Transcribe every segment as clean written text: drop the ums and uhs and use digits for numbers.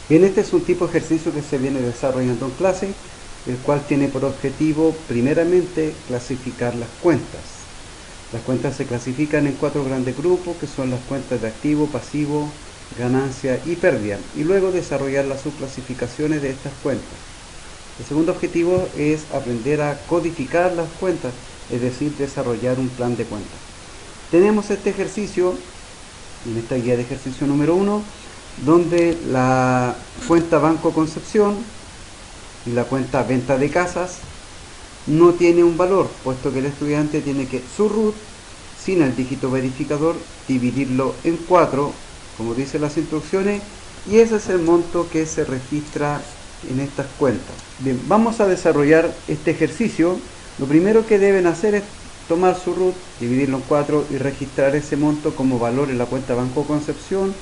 Bien, este es un tipo de ejercicio que se viene desarrollando en clase, el cual tiene por objetivo, primeramente, clasificar las cuentas. Las cuentas se clasifican en 4 grandes grupos, que son las cuentas de activo, pasivo, ganancia y pérdida, y luego desarrollar las subclasificaciones de estas cuentas. El segundo objetivo es aprender a codificar las cuentas, es decir, desarrollar un plan de cuentas. Tenemos este ejercicio, en esta guía de ejercicio número 1, donde la cuenta Banco Concepción y la cuenta Venta de Casas no tiene un valor, puesto que el estudiante tiene que su RUT, sin el dígito verificador, dividirlo en 4, como dicen las instrucciones, y ese es el monto que se registra en estas cuentas. Bien, vamos a desarrollar este ejercicio. Lo primero que deben hacer es tomar su RUT, dividirlo en 4 y registrar ese monto como valor en la cuenta Banco Concepción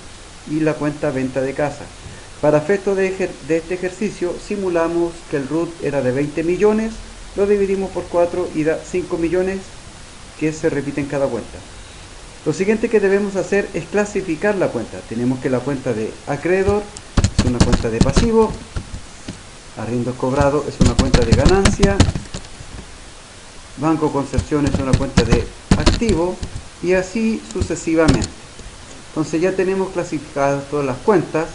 y la cuenta Venta de Casa. Para efectos de este ejercicio, simulamos que el RUT era de 20 millones, lo dividimos por 4 y da 5 millones que se repiten en cada cuenta. Lo siguiente que debemos hacer es clasificar la cuenta. Tenemos que la cuenta de acreedor es una cuenta de pasivo, arriendos cobrados es una cuenta de ganancia, Banco Concepción es una cuenta de activo y así sucesivamente. Entonces ya tenemos clasificadas todas las cuentas.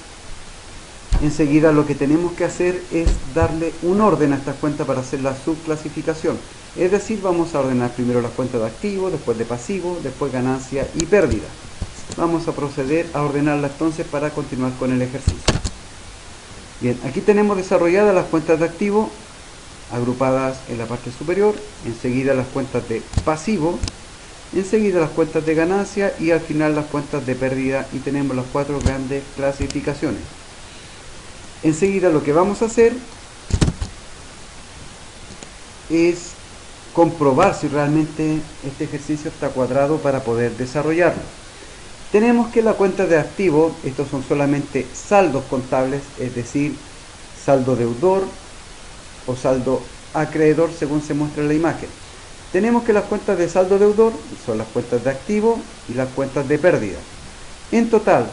Enseguida lo que tenemos que hacer es darle un orden a estas cuentas para hacer la subclasificación. Es decir, vamos a ordenar primero las cuentas de activo, después de pasivo, después ganancia y pérdida. Vamos a proceder a ordenarlas entonces para continuar con el ejercicio. Bien, aquí tenemos desarrolladas las cuentas de activo agrupadas en la parte superior, enseguida las cuentas de pasivo, enseguida las cuentas de ganancia y al final las cuentas de pérdida, y tenemos las 4 grandes clasificaciones. Enseguida lo que vamos a hacer es comprobar si realmente este ejercicio está cuadrado para poder desarrollarlo. Tenemos que la cuenta de activo, estos son solamente saldos contables, es decir, saldo deudor o saldo acreedor según se muestra en la imagen. Tenemos que las cuentas de saldo deudor son las cuentas de activo y las cuentas de pérdida. En total,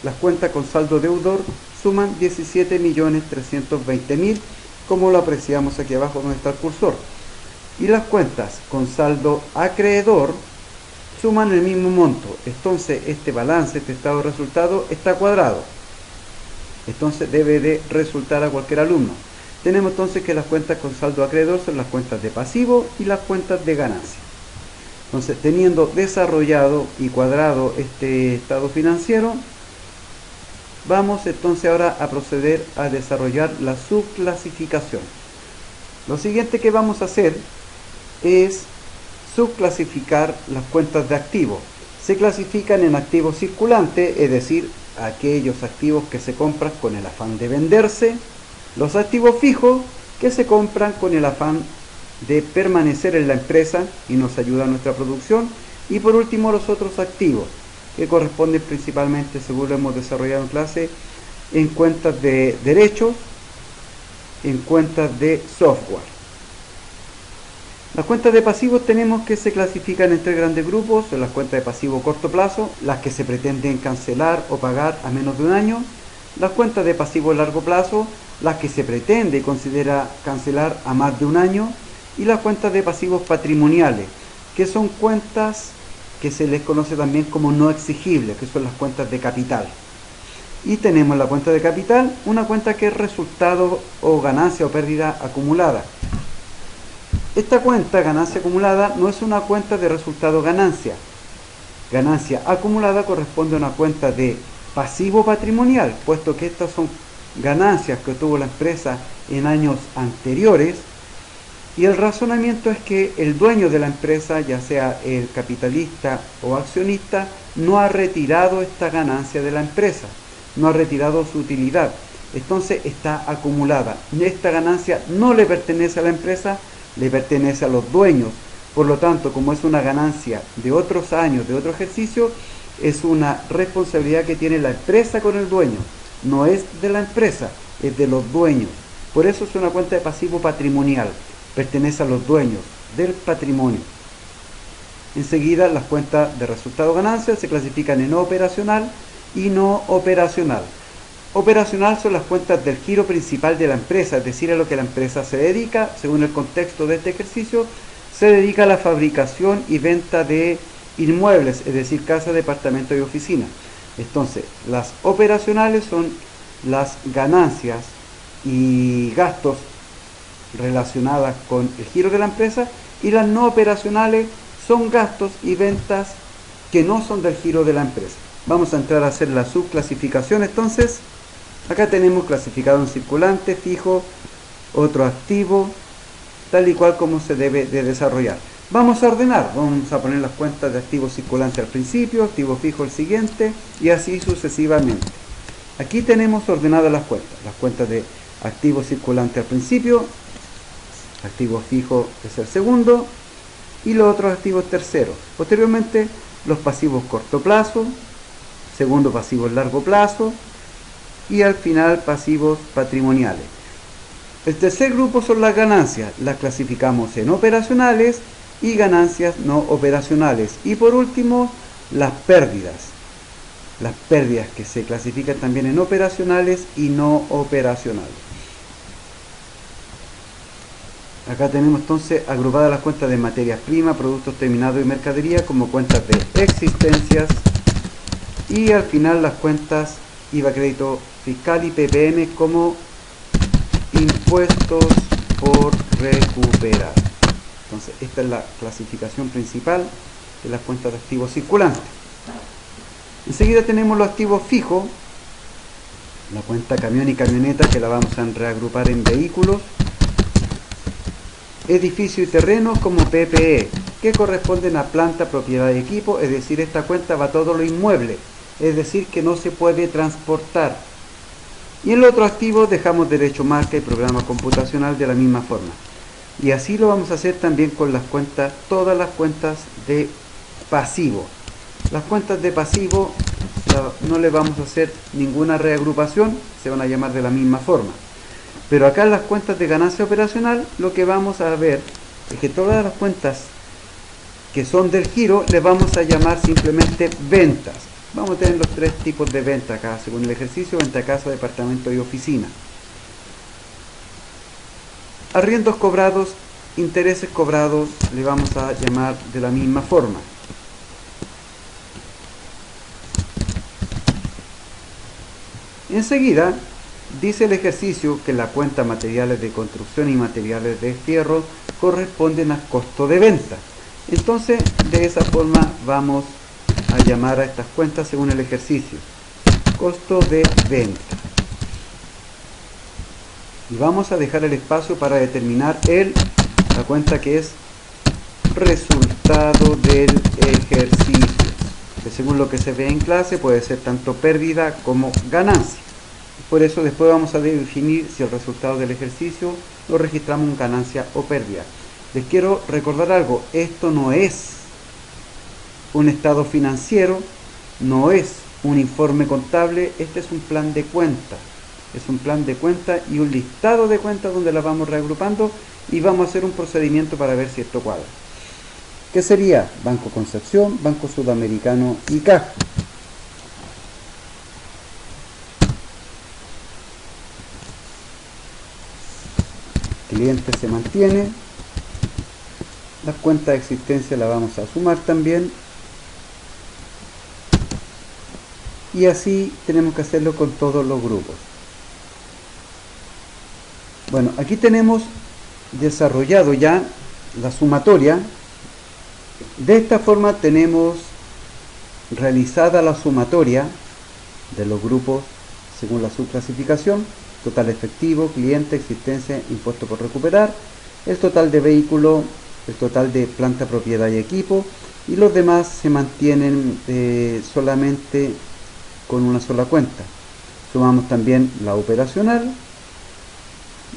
las cuentas con saldo deudor suman 17.320.000, como lo apreciamos aquí abajo donde está el cursor. Y las cuentas con saldo acreedor suman el mismo monto. Entonces este balance, este estado de resultado está cuadrado. Entonces debe de resultar a cualquier alumno. Tenemos entonces que las cuentas con saldo acreedor son las cuentas de pasivo y las cuentas de ganancia. Entonces, teniendo desarrollado y cuadrado este estado financiero, vamos entonces ahora a proceder a desarrollar la subclasificación. Lo siguiente que vamos a hacer es subclasificar las cuentas de activos. Se clasifican en activos circulantes, es decir, aquellos activos que se compran con el afán de venderse, los activos fijos que se compran con el afán de permanecer en la empresa y nos ayuda a nuestra producción, y por último los otros activos que corresponden principalmente, según lo hemos desarrollado en clase, en cuentas de derechos, en cuentas de software. Las cuentas de pasivos tenemos que se clasifican en 3 grandes grupos. Son las cuentas de pasivo corto plazo, las que se pretenden cancelar o pagar a menos de un año; las cuentas de pasivo largo plazo, las que se pretende y considera cancelar a más de un año; y las cuentas de pasivos patrimoniales, que son cuentas que se les conoce también como no exigibles, que son las cuentas de capital. Y tenemos la cuenta de capital, una cuenta que es resultado o ganancia o pérdida acumulada. Esta cuenta, ganancia acumulada, no es una cuenta de resultado ganancia. Ganancia acumulada corresponde a una cuenta de pasivo patrimonial, puesto que estas son ganancias que tuvo la empresa en años anteriores, y el razonamiento es que el dueño de la empresa, ya sea el capitalista o accionista, no ha retirado esta ganancia de la empresa, no ha retirado su utilidad, entonces está acumulada. Esta ganancia no le pertenece a la empresa, le pertenece a los dueños. Por lo tanto, como es una ganancia de otros años, de otro ejercicio, es una responsabilidad que tiene la empresa con el dueño. No es de la empresa, es de los dueños. Por eso es una cuenta de pasivo patrimonial. Pertenece a los dueños del patrimonio. Enseguida, las cuentas de resultado ganancia se clasifican en operacional y no operacional. operacional son las cuentas del giro principal de la empresa, es decir, a lo que la empresa se dedica. Según el contexto de este ejercicio, se dedica a la fabricación y venta de inmuebles, es decir, casa, departamento y oficina. Entonces, las operacionales son las ganancias y gastos relacionadas con el giro de la empresa, y las no operacionales son gastos y ventas que no son del giro de la empresa. Vamos a entrar a hacer la subclasificación. Entonces, acá tenemos clasificado un circulante, fijo, otro activo, tal y cual como se debe de desarrollar. Vamos a ordenar, vamos a poner las cuentas de activo circulante al principio, activo fijo al siguiente, y así sucesivamente. Aquí tenemos ordenadas las cuentas de activo circulante al principio, activo fijo es el segundo, y los otros activos terceros. Posteriormente, los pasivos corto plazo, segundo pasivos largo plazo, y al final pasivos patrimoniales. El tercer grupo son las ganancias, las clasificamos en operacionales y ganancias no operacionales. Y por último, las pérdidas que se clasifican también en operacionales y no operacionales. Acá tenemos entonces agrupadas las cuentas de materias primas, productos terminados y mercadería como cuentas de existencias, y al final las cuentas IVA, crédito fiscal y PPN como impuestos por recuperar. Entonces esta es la clasificación principal de las cuentas de activos circulantes. Enseguida tenemos los activos fijos, la cuenta camión y camioneta, que la vamos a reagrupar en vehículos, edificio y terrenos como PPE, que corresponden a planta, propiedad y equipo, es decir, esta cuenta va a todo lo inmueble, es decir, que no se puede transportar. Y en los otros activos dejamos derecho marca y programa computacional de la misma forma. Y así lo vamos a hacer también con las cuentas, todas las cuentas de pasivo. Las cuentas de pasivo no le vamos a hacer ninguna reagrupación, se van a llamar de la misma forma. Pero acá en las cuentas de ganancia operacional lo que vamos a ver es que todas las cuentas que son del giro les vamos a llamar simplemente ventas. Vamos a tener los tres tipos de venta acá, según el ejercicio: venta casa, departamento y oficina. Arriendos cobrados, intereses cobrados, le vamos a llamar de la misma forma. Enseguida, dice el ejercicio que la cuenta materiales de construcción y materiales de fierro corresponden a costo de venta. Entonces, de esa forma vamos a llamar a estas cuentas según el ejercicio: costo de venta. Y vamos a dejar el espacio para determinar la cuenta que es resultado del ejercicio, que según lo que se ve en clase puede ser tanto pérdida como ganancia. Por eso después vamos a definir si el resultado del ejercicio lo registramos en ganancia o pérdida. Les quiero recordar algo: esto no es un estado financiero, no es un informe contable, este es un plan de cuenta. Es un plan de cuenta y un listado de cuentas donde las vamos reagrupando, y vamos a hacer un procedimiento para ver si esto cuadra. ¿Qué sería? Banco Concepción, Banco Sudamericano y Caja. Cliente se mantiene, las cuentas de existencia la vamos a sumar también, y así tenemos que hacerlo con todos los grupos. Bueno, aquí tenemos desarrollado ya la sumatoria. De esta forma tenemos realizada la sumatoria de los grupos según la subclasificación: total efectivo, cliente, existencia, impuesto por recuperar, el total de vehículo, el total de planta, propiedad y equipo, y los demás se mantienen solamente con una sola cuenta. Sumamos también la operacional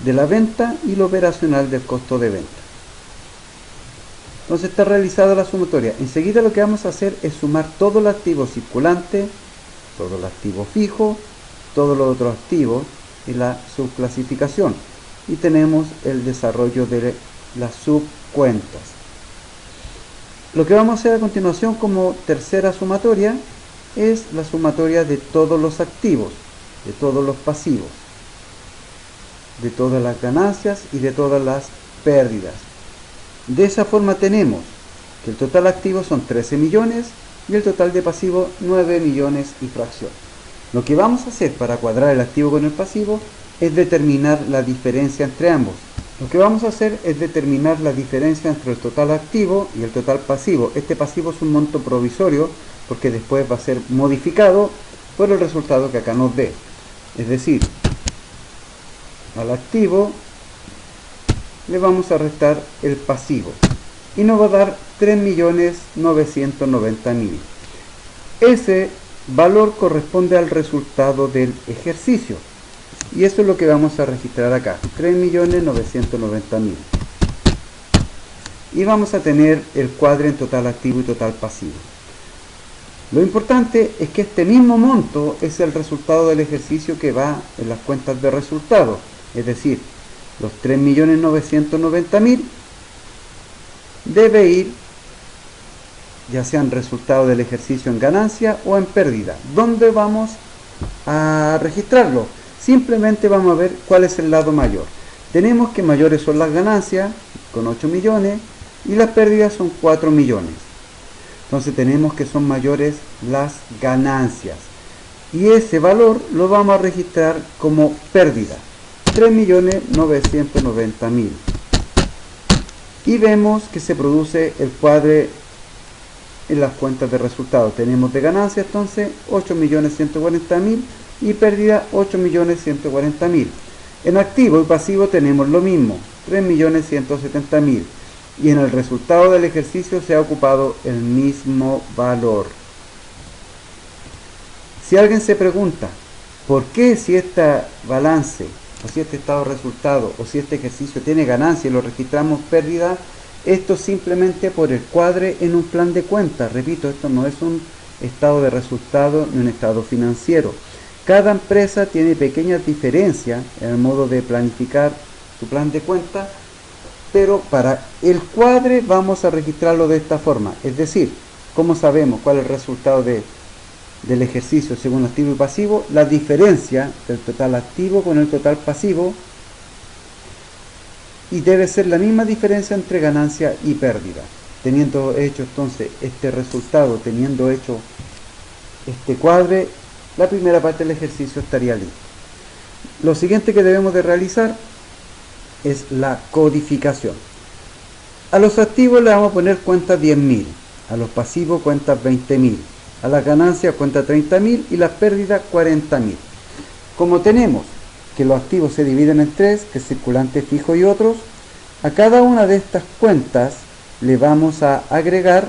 de la venta y la operacional del costo de venta. Entonces está realizada la sumatoria. Enseguida lo que vamos a hacer es sumar todos los activos circulantes, todos los activos fijos, todos los otros activos y la subclasificación. Y tenemos el desarrollo de las subcuentas. Lo que vamos a hacer a continuación como tercera sumatoria es la sumatoria de todos los activos. de todos los pasivos, de todas las ganancias y de todas las pérdidas. De esa forma tenemos que el total activo son 13 millones y el total de pasivo 9 millones y fracción. Lo que vamos a hacer para cuadrar el activo con el pasivo es determinar la diferencia entre ambos. Lo que vamos a hacer es determinar la diferencia entre el total activo y el total pasivo. Este pasivo es un monto provisorio porque después va a ser modificado por el resultado que acá nos dé. Es decir, al activo le vamos a restar el pasivo y nos va a dar 3.990.000. Ese valor corresponde al resultado del ejercicio y eso es lo que vamos a registrar acá, 3.990.000. Y vamos a tener el cuadro en total activo y total pasivo. Lo importante es que este mismo monto es el resultado del ejercicio que va en las cuentas de resultados, es decir, los 3.990.000 debe ir ya sean resultado del ejercicio en ganancia o en pérdida. ¿Dónde vamos a registrarlo? Simplemente vamos a ver cuál es el lado mayor. Tenemos que mayores son las ganancias con 8 millones y las pérdidas son 4 millones. Entonces tenemos que son mayores las ganancias y ese valor lo vamos a registrar como pérdida, 3.990.000. Y vemos que se produce el cuadre en las cuentas de resultados. Tenemos de ganancia entonces 8.140.000 y pérdida 8.140.000. En activo y pasivo tenemos lo mismo, 3.170.000. Y en el resultado del ejercicio se ha ocupado el mismo valor. Si alguien se pregunta, ¿por qué si este balance, o si este estado de resultado, o si este ejercicio tiene ganancia y lo registramos pérdida? Esto simplemente por el cuadre en un plan de cuentas. Repito, esto no es un estado de resultado ni un estado financiero. Cada empresa tiene pequeñas diferencias en el modo de planificar su plan de cuentas, pero para el cuadre vamos a registrarlo de esta forma. Es decir, ¿cómo sabemos cuál es el resultado del ejercicio según activo y pasivo? La diferencia del total activo con el total pasivo, y debe ser la misma diferencia entre ganancia y pérdida. Teniendo hecho entonces este resultado, teniendo hecho este cuadre, la primera parte del ejercicio estaría lista. Lo siguiente que debemos de realizar es la codificación. A los activos le vamos a poner cuenta 10.000, a los pasivos cuenta 20.000, a las ganancias cuenta 30.000 y las pérdidas 40.000. Como tenemos que los activos se dividen en tres, que es circulante, fijo y otros, a cada una de estas cuentas le vamos a agregar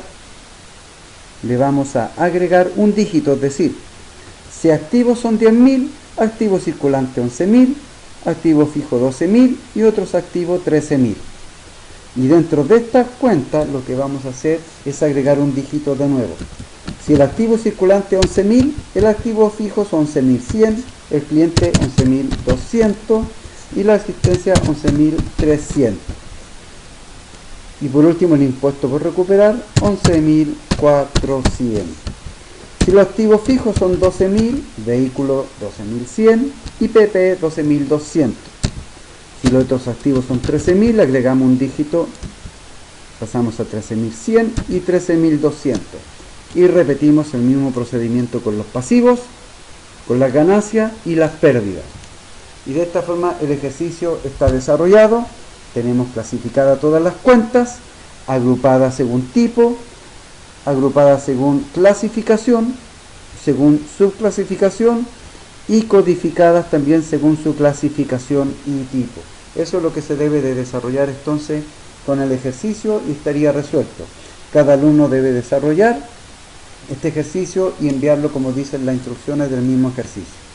un dígito, es decir, si activos son 10.000, activo circulante 11.000, activo fijo 12.000 y otros activos 13.000. Y dentro de estas cuentas lo que vamos a hacer es agregar un dígito de nuevo. Si el activo circulante es 11.000, el activo fijo son 11.100, el cliente 11.200 y la asistencia 11.300. Y por último el impuesto por recuperar 11.400. Si los activos fijos son 12.000, vehículo 12.100 y PP 12.200. Si los otros activos son 13.000, agregamos un dígito, pasamos a 13.100 y 13.200. Y repetimos el mismo procedimiento con los pasivos, con las ganancias y las pérdidas. Y de esta forma el ejercicio está desarrollado. Tenemos clasificadas todas las cuentas, agrupadas según tipo, agrupadas según clasificación, según subclasificación y codificadas también según su clasificación y tipo. Eso es lo que se debe de desarrollar entonces con el ejercicio y estaría resuelto. Cada alumno debe desarrollar este ejercicio y enviarlo como dicen las instrucciones del mismo ejercicio.